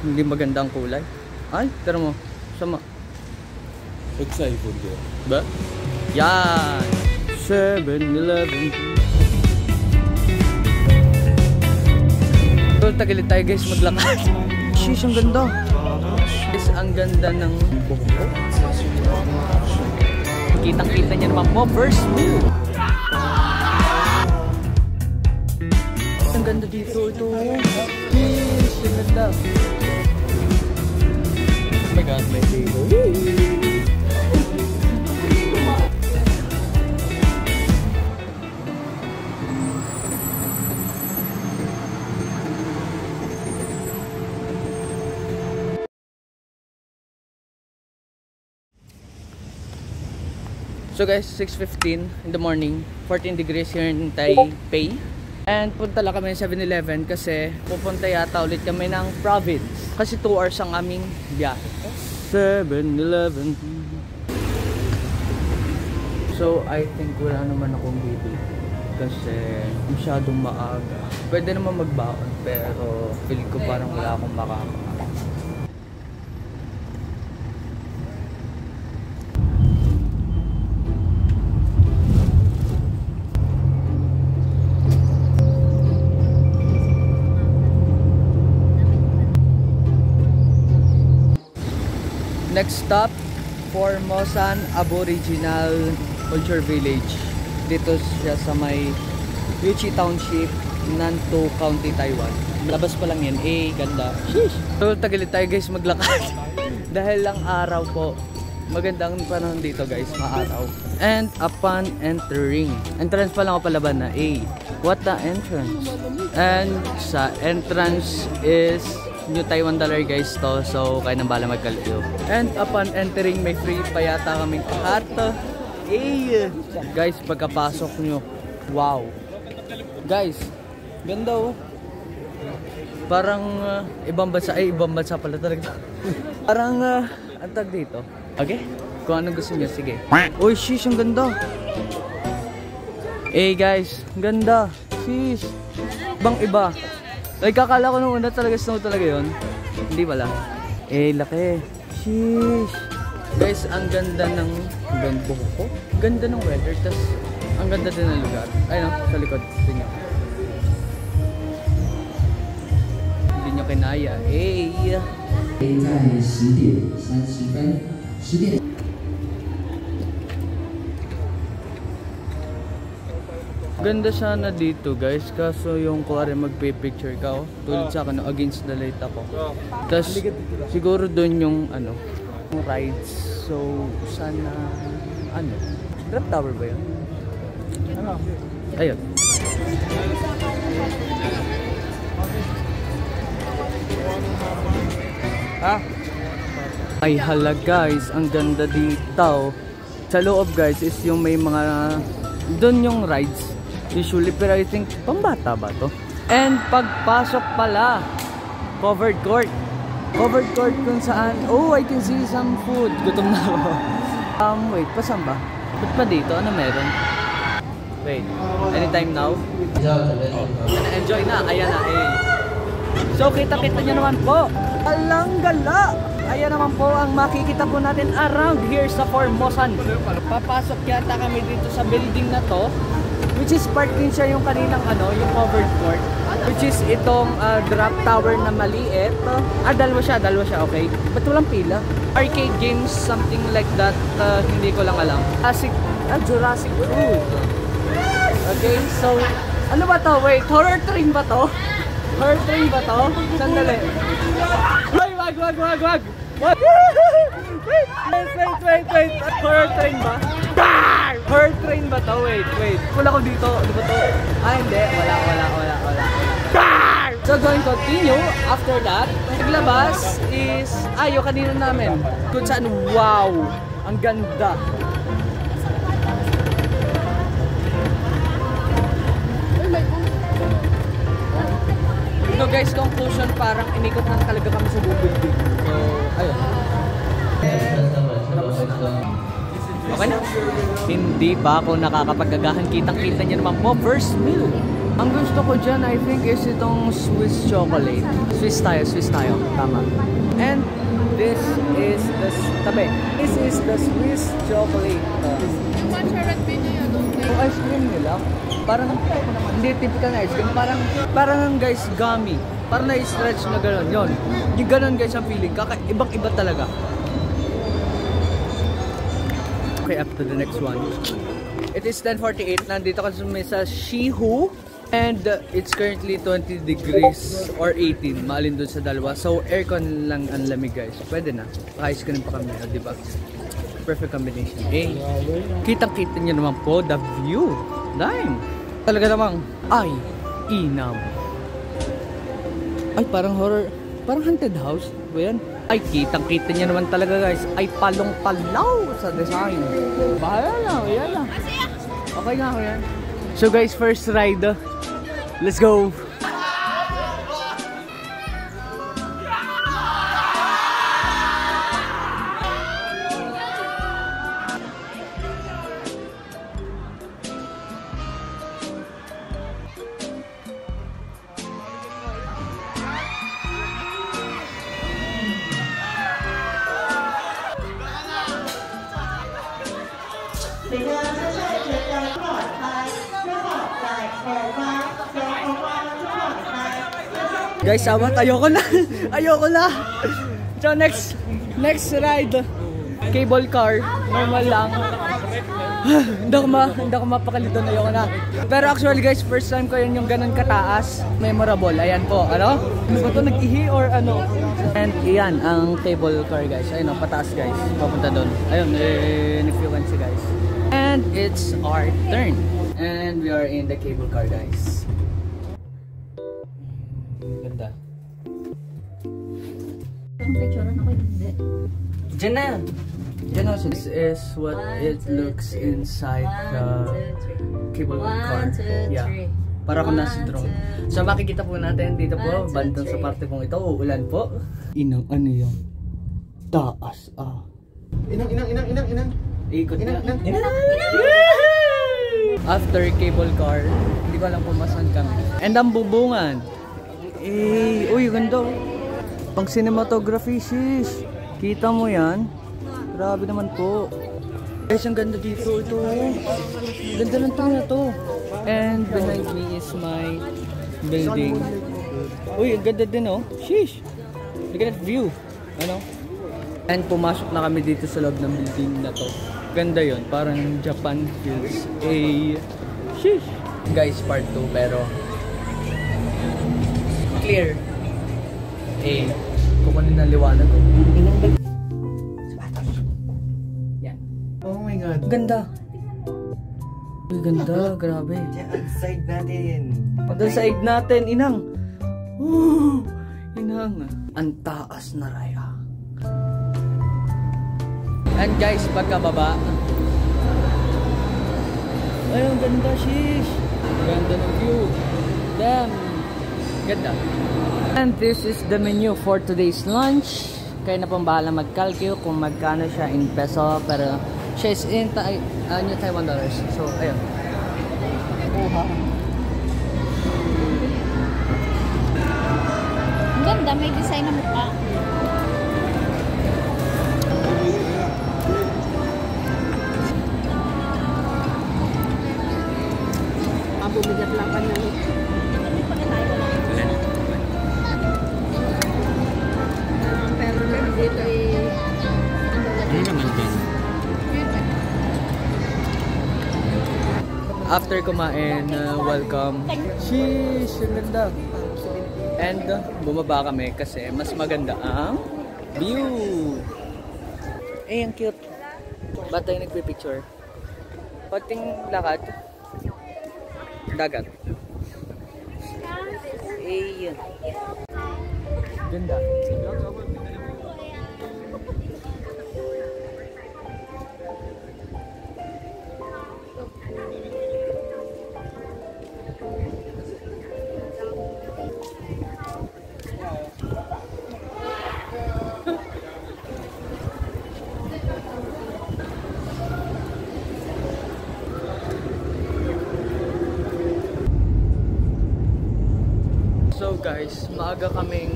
hindi maganda ang kulay. Ay, tara mo. Sama. Ex-iPhone ko. Ba? Yan! 7-Eleven. Tagilid tayo guys, maglakad. Sheesh, ang ganda. Guys, ang ganda ng buhok ko. Kitang-kita niya naman mo. First move. Ang ganda dito. Ito. Sheesh, ang ganda. Oh my God, my favorite. So guys, 6:15 in the morning, 14 degrees here in Taipei. And punta lang kami sa 7-Eleven kasi pupunta yata ulit kami ng province. Kasi 2 hours ang aming biyahe. 7-Eleven. So I think wala naman akong bibili kasi masyadong maaga. Pwede naman magbaon pero feel ko parang wala akong makakain. Next stop, Formosan Aboriginal Culture Village. Dito siya sa may Yuchi Township, Nantou County, Taiwan. Labas pa lang yan. Ganda. Sheesh! So, tagilid tayo guys maglakad. Dahil lang araw po. Magandang panahon dito guys, maaraw. And upon entering, entrance pa lang ako palaban na. What the entrance? And sa entrance is New Taiwan dollar guys to, so kaya nang bala magkalyo. And upon entering, may free pa yata kaming pakarto. Guys, pagkapasok nyo, wow. Guys, ganda oh. Parang ibang bansa pala talaga. Parang ang tag dito. Okay? Kung anong gusto nyo, sige. Uy, sheesh, ang ganda. Guys, ang ganda. Sheesh. Ibang iba. Like, kakala ko nung una talaga snow talaga yun. Hindi pala. Laki. Sheesh. Guys, ang ganda ng buhok ko. Ganda ng weather. Tas, ang ganda din ng lugar. Ayun, sa likod. Tingnan. Hindi nyo kinaya. 在10点30分，10点。 Ganda sana dito guys, kaso yung kuwari magpipicture ka tulad sa akin, against the light ako. Tapos siguro doon yung rides. So sana Drop Tower ba yun? Ayun. Ay hala guys, ang ganda dito. Sa loob guys is yung may mga doon yung rides usually, pero I think pambata ba to? And pagpasok pala, covered court kung saan, I can see some food. Gutom na ako. Wait, pasan ba? Ba't pa dito? Ano meron? Wait, anytime now? Enjoy na, ayan na So kita-kita nyo naman po, alang gala. Ayan naman po ang makikita po natin around here sa Formosan. Papasok yata kami dito sa building na to, which is part din siya yung kaninang yung covered court, which is itong drop tower na maliit. Dalawa siya, okay. Ba't walang pila? Arcade games, something like that, hindi ko lang alam. Jurassic World. Okay, so, ano ba to? Wait, horror train ba to? Horror train ba to? Sandali. Ay, wag! What? Wait! Horror train ba? Horror train ba to? Wait. Wala ko dito. Ano ba to? Hindi. Wala. So going to continue. After that, naglabas is yung kanina namin. Kung saan, wow! Ang ganda. So guys, conclusion, parang inikot na talaga kami sa building. So, ayun. Okay na. Hindi pa ako nakakapagagahan. Kitang-kita niyo naman mo. First meal. Ang gusto ko dyan, I think, is itong Swiss chocolate. Swiss tayo. Tama. And this is the Swiss chocolate. Yung matcha red bean na yun, don't Yung ice cream nila, parang, hindi typical na ice cream, parang guys, gummy. Parang na-stretch na gano'n. Yun. Yung gano'n guys ang feeling. Ibang-iba talaga. Okay, up to the next one. It is 10:48. Nandito kami sa Shihu. And it's currently 20 degrees or 18. Maalin dun sa dalawa. So, aircon lang ang lamig guys. Pwede na. Pakais ka rin pa kami. Diba? Perfect combination. Eh, kitang-kita nyo naman po the view. Dime. Talaga namang, ay, inam. Ay, parang horror. Parang haunted house. Ba yan? Ay, kitang-kita nyo naman talaga guys. Ay, palong-palaw sa design. Bahala na. Yan na. Okay nga ako yan. So guys, first ride. Let's go! Guys, awat, ayoko na. Ayoko na. So next ride, cable car, normal lang. Hindi ako mapakali doon, ayoko na. Pero actually guys, first time ko yun yung ganun kataas, memorable. Ayan po, ano? Ano ba ito, nag-ihi or ano? And iyan, ang cable car guys. Ayun o, pataas guys, papunta doon. Ayun, if you can see guys. And it's our turn. And we are in the cable car guys. Ganda. Diyan na! So this is what it looks inside the cable car. Yeah. Para kung nasa drone. So makikita po natin dito po, bandang sa parte pong ito, uulan po. Inang ano yun? Taas ah. Inang. Ikot na. After cable car, hindi ko alam kung masan kami. And ang bubungan. Eh, uy, ganda. Pang cinematography, sis. Kita mo yan? Grabe naman po. Guys, ang ganda dito. Ito. Ganda ng tour na to. And behind me is my building. Uy, ang ganda din oh. Sheesh. Look at that view. Ano? And pumasok na kami dito sa loob ng building na to. Ganda yon, parang Japan feels. Sheesh. Guys, part 2 pero clear. Kukunin na liwanag ko. Yan. Oh my god. Ganda. Uy, ganda. Grabe. Diyan, side natin. Doon sa ig natin, inang. Inang. Ang taas na raya. And guys, pagkababa. Ay, ang ganda, shish. Ganda ng view. Damn. Ganda. And this is the menu for today's lunch. Kaya na pong bahala mag-calculate kung magkano siya in peso. Pero siya is in New Taiwan dollars. So, ayun. Ang ganda, may design na mukha. Bumigat lang pa na. Pero dito Ano naman din? After kumain, welcome. Sheesh, ang ganda. And bumaba kami kasi mas maganda ang view. Eh, ang cute. Ba't tayo nagpipicture? Pagting lakad, dagat. Eh, ganda. guys, maaga kaming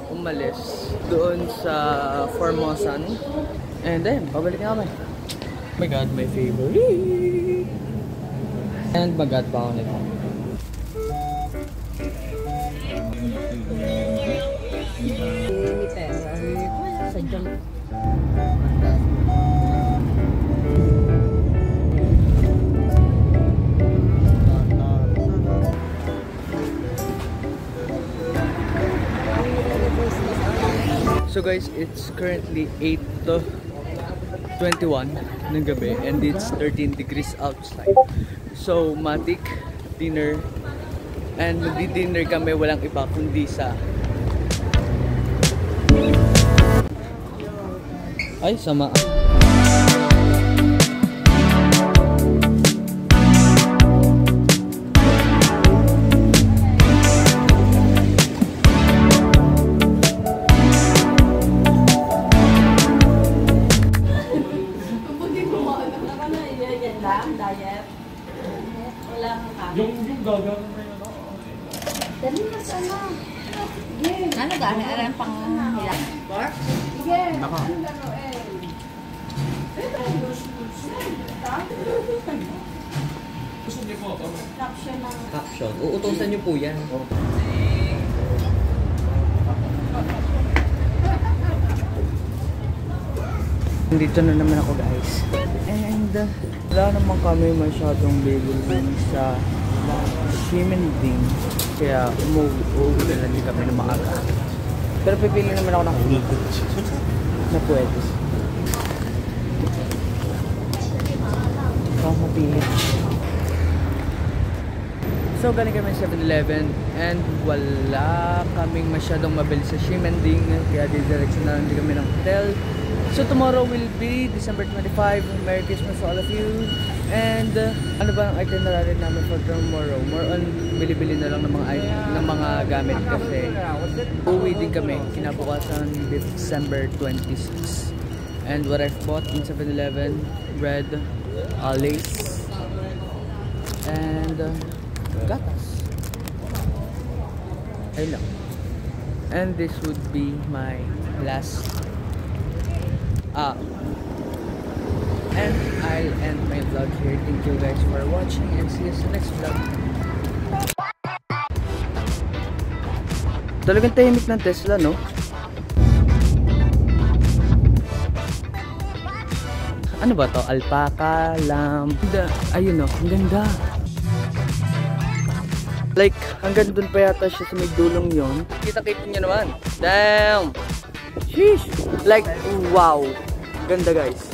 umalis doon sa Formosan. And then, pabalik na kami. Oh my god, my favorite! And magat pa ako nito. So guys, it's currently 8:21 ng gabi and it's 13 degrees outside. So, matik dinner and magdi-dinner kami walang iba kundi sa ay sama. Yung gagawin mo yun, Dali na sana. Ano gani? Aran pang hilang. Sige. Naka. Gusto niyo po ito? Caption. Uutusan niyo po yan. Dito na naman ako guys. And wala naman kami masyadong bibili sa Ximending. Kaya umuwi na lang din kami ng maaga. Pero pipili naman ako ng na pwede. Mapili. So galing kami sa 7-Eleven and wala kaming masyadong mabili sa Ximending. Kaya didirection na lang din kami ng hotel. So tomorrow will be December 25. Merry Christmas to all of you. And ano ba ang itinerary namin for tomorrow? More on bili-bili na lang ng mga gamit kasi uwi din kami kinabukasan December 26. And what I've bought in 7-Eleven, bread, lace, and gatas. Ayun lang. And this would be my last and I'll end my vlog here. Thank you guys for watching and see you sa next vlog. Talagang tahimik ng Tesla, no? Ano ba to? Alpaca, lamb. Ayun, no? Ang ganda. Like, hanggang dun pa yata siya sa may dulong yon. Kita-kita nyo naman. Damn! Sheesh! Like, wow! Ganda guys.